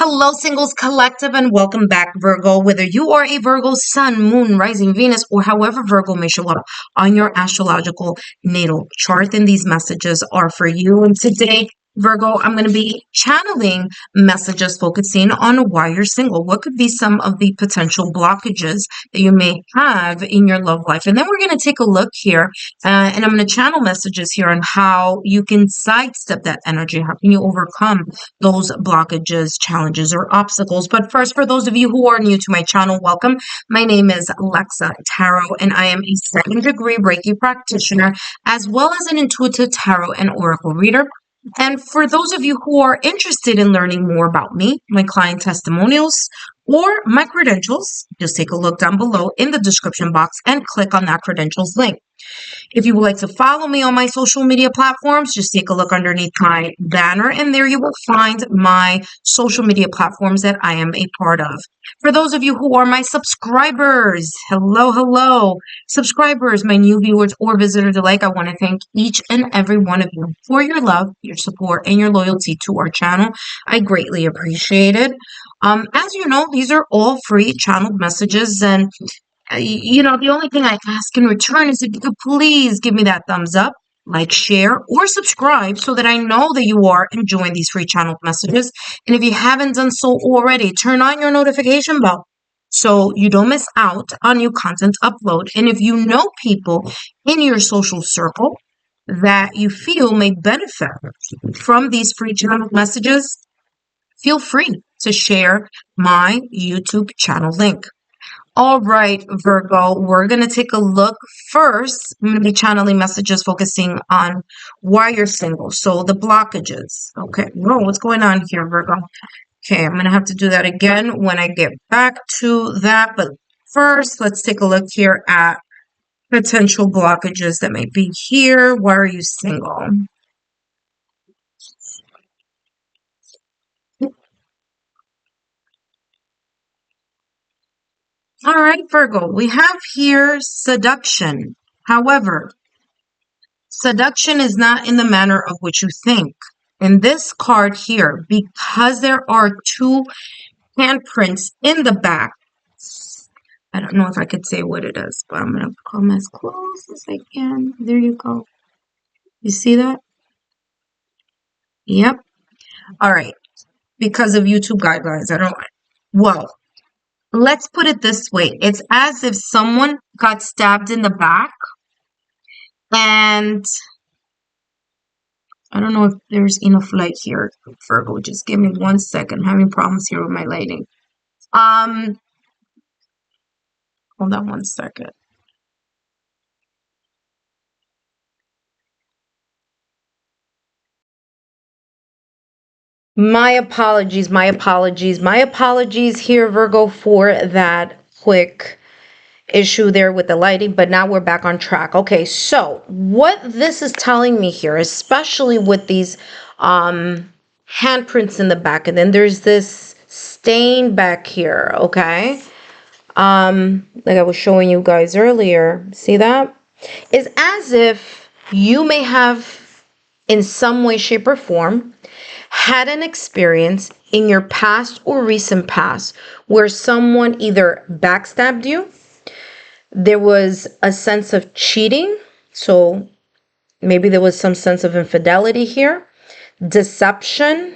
Hello, Singles Collective, and welcome back, Virgo. Whether you are a Virgo Sun, Moon, Rising, Venus, or however Virgo may show up on your astrological natal chart, then these messages are for you. And today, Virgo, I'm going to be channeling messages focusing on why you're single. What could be some of the potential blockages that you may have in your love life? And then we're going to take a look here, and I'm going to channel messages here on how you can sidestep that energy. How can you overcome those blockages, challenges, or obstacles? But first, for those of you who are new to my channel, welcome. My name is Lexa Tarot, and I am a second degree Reiki practitioner, as well as an intuitive tarot and oracle reader. And for those of you who are interested in learning more about me, my client testimonials, or my credentials, just take a look down below in the description box and click on that credentials link. If you would like to follow me on my social media platforms, just take a look underneath my banner, and there you will find my social media platforms that I am a part of. For those of you who are my subscribers, hello, subscribers, my new viewers or visitors alike, I want to thank each and every one of you for your love, your support, and your loyalty to our channel. I greatly appreciate it. As you know, these are all free channeled messages, and the only thing I ask in return is if you could please give me that thumbs up, like, share, or subscribe so that I know that you are enjoying these free channeled messages. And if you haven't done so already, turn on your notification bell so you don't miss out on new content upload. And if you know people in your social circle that you feel may benefit from these free channeled messages, feel free to share my YouTube channel link. All right, Virgo, we're going to take a look first. I'm going to be channeling messages focusing on why you're single. So the blockages. Okay, whoa, what's going on here, Virgo? Okay, I'm going to have to do that again when I get back to that. But first, let's take a look here at potential blockages that may be here. Why are you single? All right, Virgo, we have here seduction. However, seduction is not in the manner of which you think. In this card here, because there are two handprints in the back, I don't know if I could say what it is, but I'm going to come as close as I can. There you go. You see that? Yep. All right. Because of YouTube guidelines, I don't. Well, let's put it this way. It's as if someone got stabbed in the back, and I don't know if there's enough light here, Virgo. Just give me 1 second. I'm having problems here with my lighting. Hold on 1 second. My apologies here, Virgo, for that quick issue there with the lighting, but now we're back on track. Okay, so what this is telling me here, especially with these handprints in the back, and then there's this stain back here, okay? Like I was showing you guys earlier, see that? It's as if you may have, in some way, shape, or form, had an experience in your past or recent past where someone either backstabbed you, there was a sense of cheating, so maybe there was some sense of infidelity here, deception,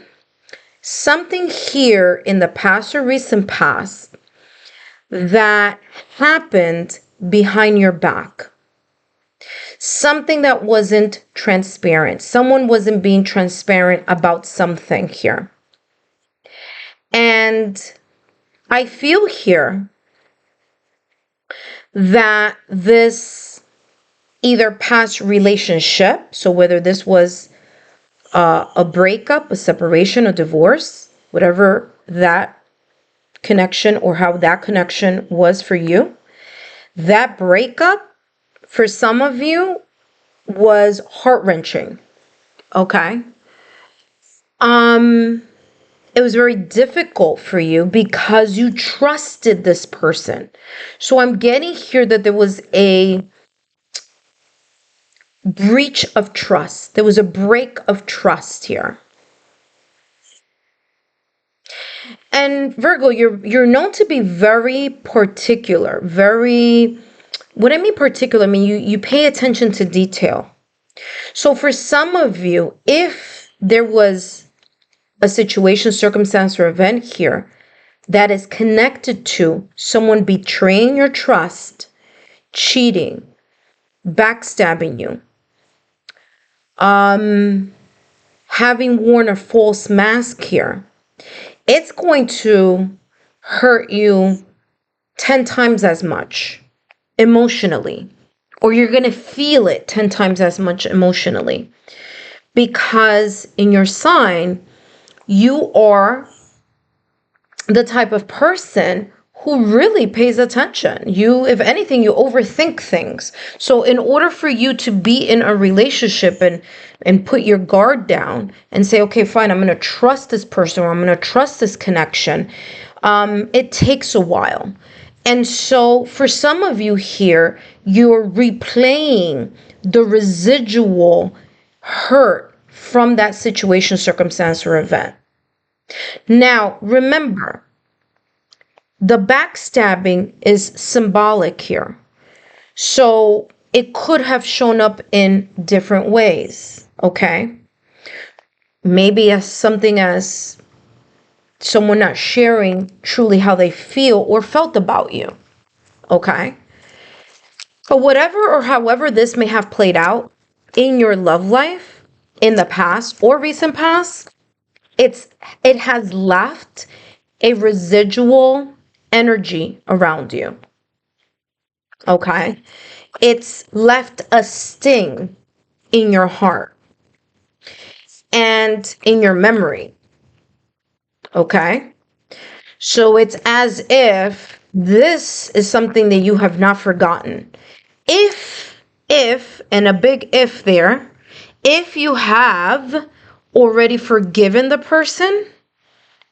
something here in the past or recent past that happened behind your back. Something that wasn't transparent. Someone wasn't being transparent about something here. And I feel here that this either past relationship, so whether this was a breakup, a separation, a divorce, whatever that connection or how that connection was for you, that breakup for some of you was heart-wrenching, okay? It was very difficult for you because you trusted this person. So I'm getting here that there was a breach of trust. There was a break of trust here. And Virgo, you're known to be very particular, very, what I mean particular, I mean you pay attention to detail. So for some of you, if there was a situation, circumstance, or event here that is connected to someone betraying your trust, cheating, backstabbing you, having worn a false mask here, it's going to hurt you 10 times as much emotionally, or you're going to feel it 10 times as much emotionally, because in your sign, you are the type of person who really pays attention. You, if anything, you overthink things. So in order for you to be in a relationship and put your guard down and say, okay, fine, I'm going to trust this person, or I'm going to trust this connection, it takes a while. And so for some of you here, you're replaying the residual hurt from that situation, circumstance, or event. Now, remember, the backstabbing is symbolic here. So it could have shown up in different ways, okay? Maybe as something as someone not sharing truly how they feel or felt about you, okay? But whatever or however this may have played out in your love life, in the past or recent past, it has left a residual energy around you. Okay? It's left a sting in your heart and in your memory. Okay? So it's as if this is something that you have not forgotten. If, and a big if there, if you have already forgiven the person,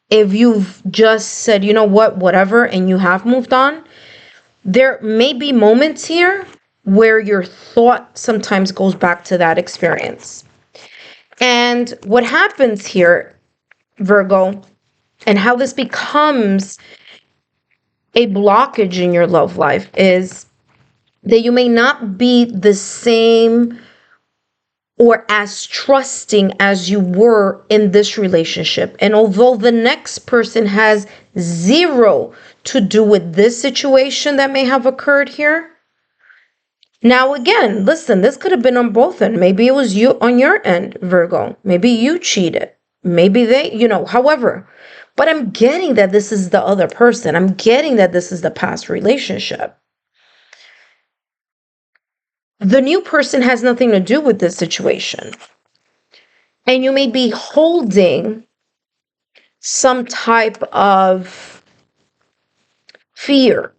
if you've just said, you know what, whatever, and you have moved on, there may be moments here where your thought sometimes goes back to that experience. And what happens here, Virgo, and how this becomes a blockage in your love life is that you may not be the same or as trusting as you were in this relationship. And although the next person has zero to do with this situation that may have occurred here, now again, listen, this could have been on both ends. Maybe it was you on your end, Virgo. Maybe you cheated. Maybe they, however. But I'm getting that this is the other person. I'm getting that this is the past relationship. The new person has nothing to do with this situation. And you may be holding some type of fear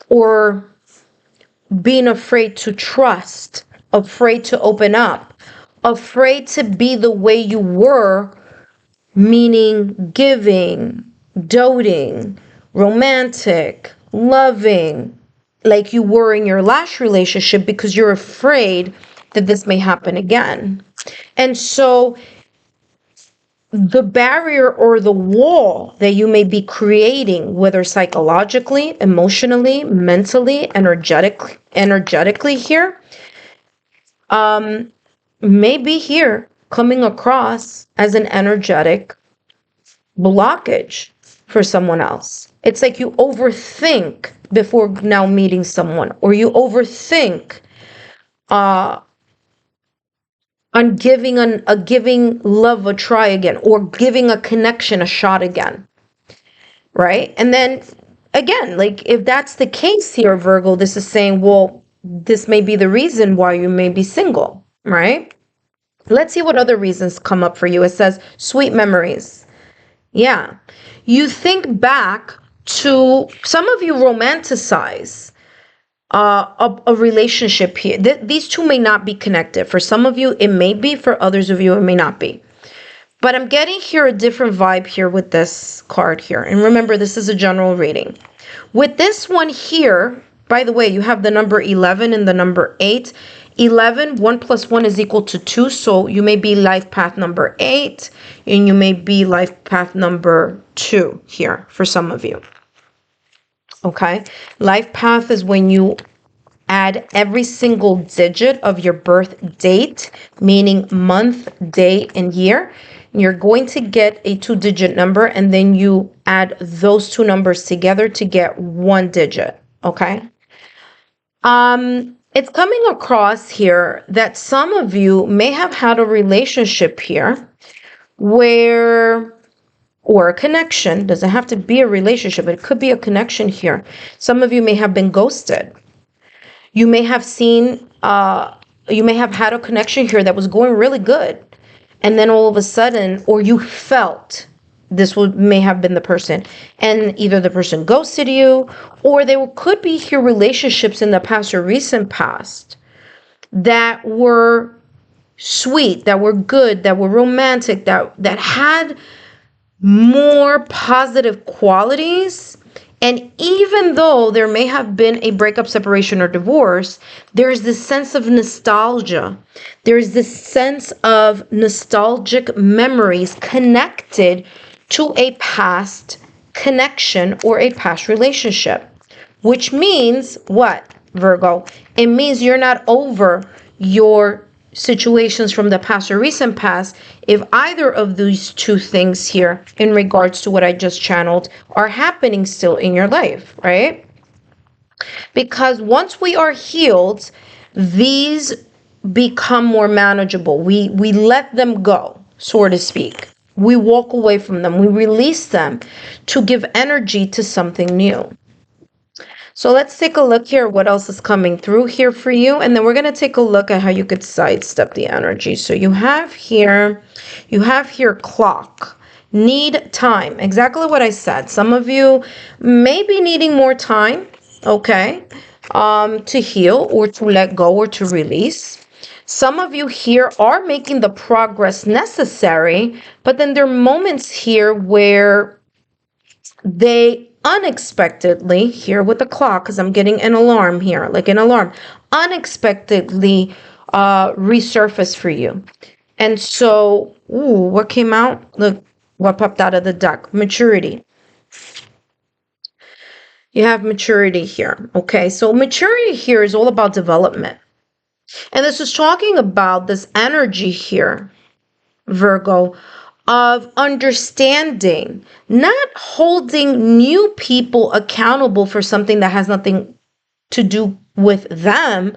or being afraid to trust, afraid to open up, afraid to be the way you were, meaning giving, doting, romantic, loving, like you were in your last relationship, because you're afraid that this may happen again. And so the barrier or the wall that you may be creating, whether psychologically, emotionally, mentally, energetically here, may be here coming across as an energetic blockage for someone else. It's like you overthink before now meeting someone, or you overthink on giving love a try again, or giving a connection a shot again, right? And then again, like if that's the case here, Virgo, this is saying, well, this may be the reason why you may be single, right? Let's see what other reasons come up for you. It says sweet memories. Yeah. You think back to, some of you romanticize a relationship here. These two may not be connected. For some of you, it may be. For others of you, it may not be. But I'm getting here a different vibe here with this card here. And remember, this is a general reading. With this one here, by the way, you have the number 11 and the number 8. 11, 1 plus 1 is equal to 2. So you may be life path number 8 and you may be life path number 2 here for some of you. Okay. Life path is when you add every single digit of your birth date, meaning month, day, and year. You're going to get a 2-digit number, and then you add those two numbers together to get 1 digit. Okay. It's coming across here that some of you may have had a relationship here where, or a connection, doesn't have to be a relationship, it could be a connection here. Some of you may have been ghosted. You may have seen, you may have had a connection here that was going really good. And then all of a sudden, or you felt, this may have been the person, and either the person ghosted you, or there could be here relationships in the past or recent past that were sweet, that were good, that were romantic, that had more positive qualities. And even though there may have been a breakup, separation, or divorce, there's this sense of nostalgia. There's this sense of nostalgic memories connected to a past connection or a past relationship. Which means what, Virgo? It means you're not over your situations from the past or recent past if either of these two things here in regards to what I just channeled are happening still in your life, right? Because once we are healed, these become more manageable. We let them go, so to speak. We walk away from them. We release them to give energy to something new. So let's take a look here what else is coming through here for you. And then we're going to take a look at how you could sidestep the energy. So you have here clock, need time. Exactly what I said. Some of you may be needing more time, okay, to heal or to let go or to release. Some of you here are making the progress necessary, but then there are moments here where they unexpectedly, here with the clock, because I'm getting an alarm here, like an alarm, unexpectedly resurface for you. And so, what came out? Look, what popped out of the deck? Maturity. You have maturity here. Okay, so maturity here is all about development. And this is talking about this energy here, Virgo, of understanding, not holding new people accountable for something that has nothing to do with them,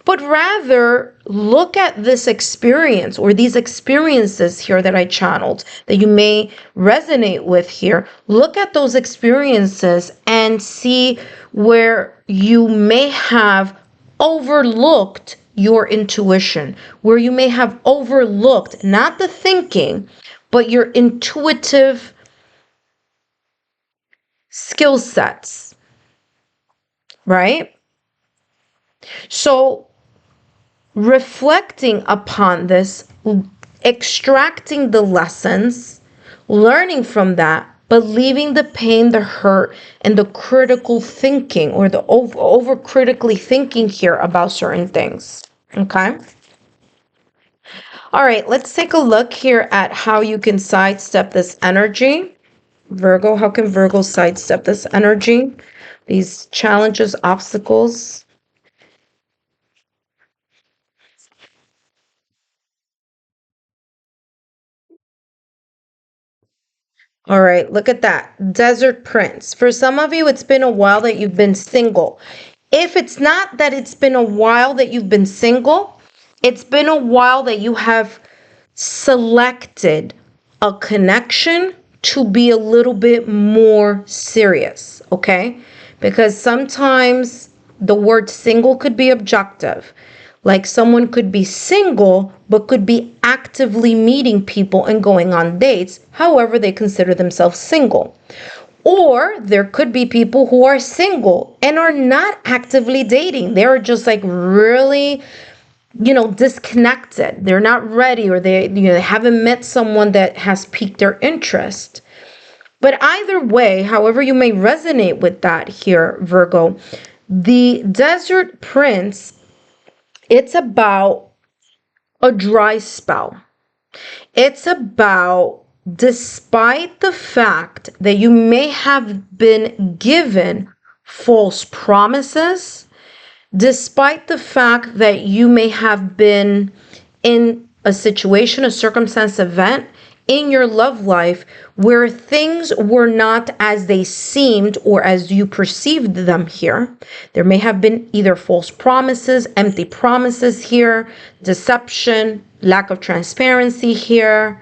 but rather look at this experience or these experiences here that I channeled that you may resonate with here. Look at those experiences and see where you may have overlooked your intuition, where you may have overlooked not the thinking, but your intuitive skill sets, right? So reflecting upon this, extracting the lessons, learning from that, but leaving the pain, the hurt, and the critical thinking or the over critically thinking here about certain things, okay? All right, let's take a look here at how you can sidestep this energy. Virgo, how can Virgo sidestep this energy? These challenges, obstacles. All right, look at that. Desert Prince. For some of you, it's been a while that you've been single. If it's not that it's been a while that you've been single, it's been a while that you have selected a connection to be a little bit more serious, okay? Because sometimes the word single could be objective. Like someone could be single, but could be actively meeting people and going on dates. However, they consider themselves single. Or there could be people who are single and are not actively dating. They're just like really, disconnected. They're not ready, or they haven't met someone that has piqued their interest. But either way, however you may resonate with that here, Virgo, the Desert Prince It's about a dry spell. It's about, despite the fact that you may have been given false promises, despite the fact that you may have been in a situation, a circumstance, event in your love life where things were not as they seemed or as you perceived them here. There may have been either false promises, empty promises here, deception, lack of transparency here,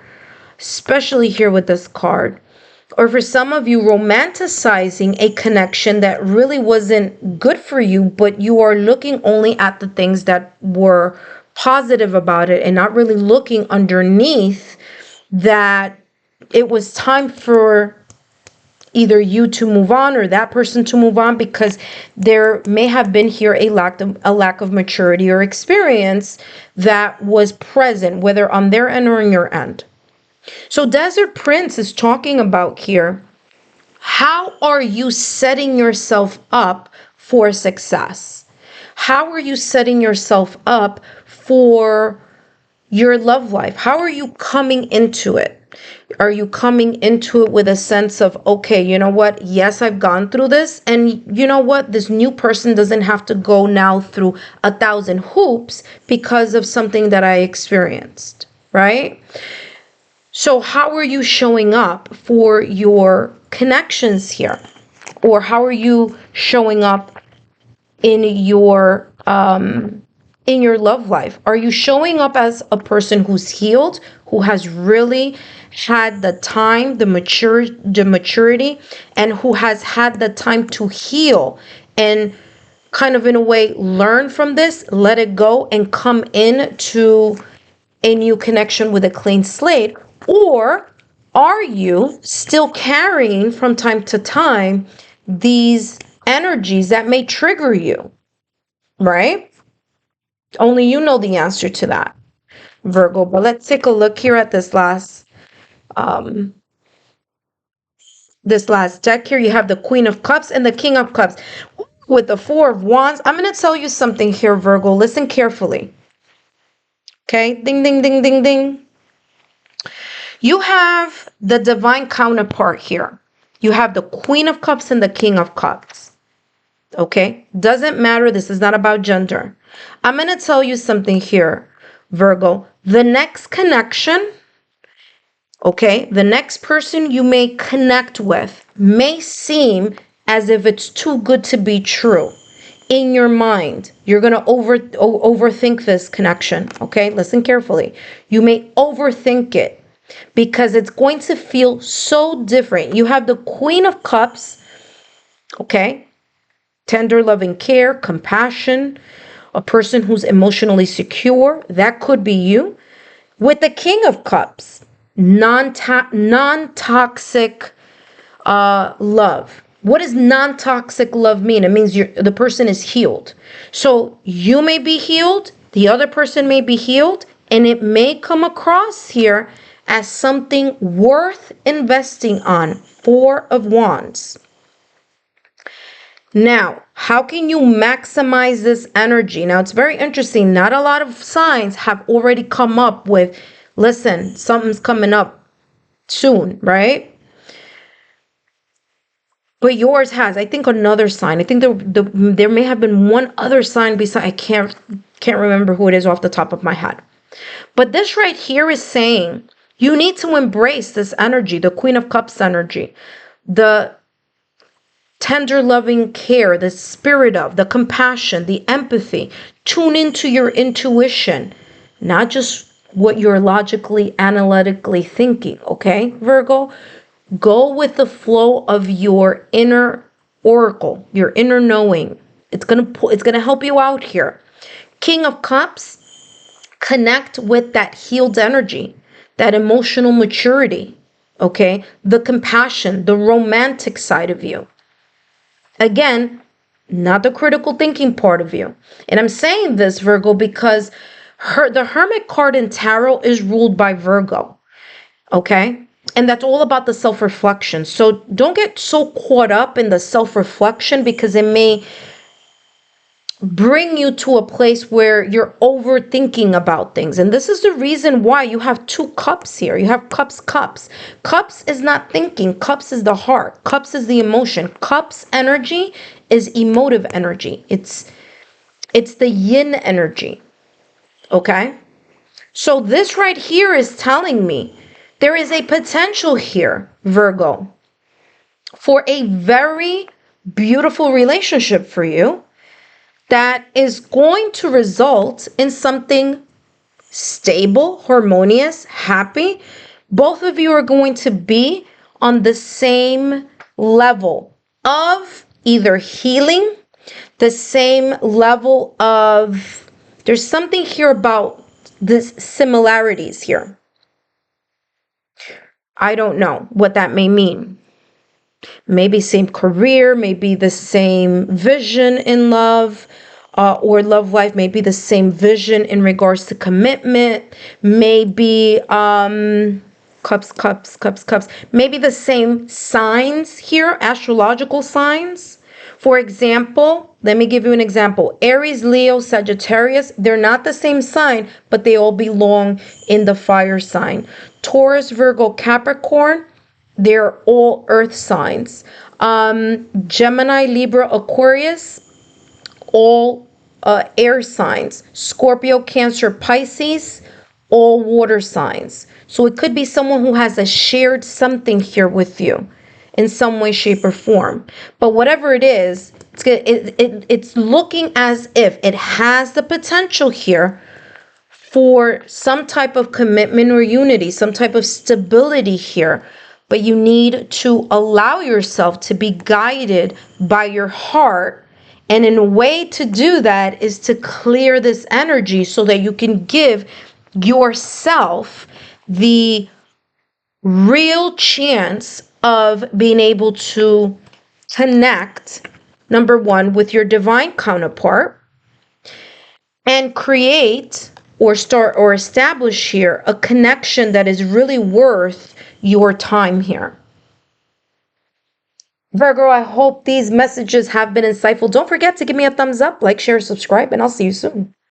especially here with this card. Or for some of you, romanticizing a connection that really wasn't good for you, but you are looking only at the things that were positive about it and not really looking underneath that it was time for either you to move on or that person to move on, because there may have been here a lack of maturity or experience that was present, whether on their end or on your end. So Desert Prince is talking about here, how are you setting yourself up for success? How are you setting yourself up for your love life? How are you coming into it? Are you coming into it with a sense of, okay, you know what? Yes, I've gone through this. And you know what? This new person doesn't have to go now through 1,000 hoops because of something that I experienced, right? So how are you showing up for your connections here? Or how are you showing up in your love life? Are you showing up as a person who's healed, who has really had the time, the maturity, and who has had the time to heal and kind of in a way learn from this, let it go, and come into a new connection with a clean slate? Or are you still carrying from time to time these energies that may trigger you, right? Only you know the answer to that, Virgo. But let's take a look here at this last deck here. You have the Queen of Cups and the King of Cups with the Four of Wands. I'm going to tell you something here, Virgo. Listen carefully. Okay? Ding, ding, ding, ding, ding. You have the divine counterpart here. You have the Queen of Cups and the King of Cups. Okay? Doesn't matter. This is not about gender. I'm going to tell you something here, Virgo. The next connection, okay, the next person you may connect with may seem as if it's too good to be true. In your mind, you're going to overthink this connection, okay? Listen carefully. You may overthink it because it's going to feel so different. You have the Queen of Cups, okay? Tender, loving care, compassion, a person who's emotionally secure. That could be you. With the King of Cups, non-toxic love. What does non-toxic love mean? It means the person is healed. So you may be healed, the other person may be healed, and it may come across here as something worth investing on. Four of Wands. Now, how can you maximize this energy? Now, it's very interesting. Not a lot of signs have already come up with, listen, something's coming up soon, right? But yours has, I think, another sign. I think there may have been one other sign beside. I can't remember who it is off the top of my head. But this right here is saying you need to embrace this energy, the Queen of Cups energy, the tender, loving care, the spirit of, the compassion, the empathy. Tune into your intuition, not just what you're logically, analytically thinking, okay, Virgo? Go with the flow of your inner oracle, your inner knowing. It's gonna help you out here. King of Cups, connect with that healed energy, that emotional maturity, okay? The compassion, the romantic side of you. Again, not the critical thinking part of you. And I'm saying this, Virgo, because the Hermit card in Tarot is ruled by Virgo, okay? And that's all about the self-reflection. So don't get so caught up in the self-reflection because it may bring you to a place where you're overthinking about things. And this is the reason why you have 2 cups here. You have cups, cups. Cups is not thinking. Cups is the heart. Cups is the emotion. Cups energy is emotive energy. It's the yin energy. Okay? So this right here is telling me there is a potential here, Virgo, for a very beautiful relationship for you that is going to result in something stable, harmonious, happy. Both of you are going to be on the same level of either healing, the same level of, there's something here about this similarities here. I don't know what that may mean. Maybe same career, maybe the same vision in love, or love life, maybe the same vision in regards to commitment, maybe cups, cups, cups, cups, maybe the same signs here, astrological signs. For example, let me give you an example. Aries, Leo, Sagittarius, they're not the same sign, but they all belong in the fire sign. Taurus, Virgo, Capricorn, they're all earth signs. Gemini, Libra, Aquarius, all air signs. Scorpio, Cancer, Pisces, all water signs. So it could be someone who has a shared something here with you in some way, shape, or form. But whatever it is, it's looking as if it has the potential here for some type of commitment or unity, some type of stability here. But you need to allow yourself to be guided by your heart. And in a way to do that is to clear this energy so that you can give yourself the real chance of being able to connect, number one, with your divine counterpart and create or start or establish here a connection that is really worth your time here. Virgo, I hope these messages have been insightful. Don't forget to give me a thumbs up, like, share, subscribe, and I'll see you soon.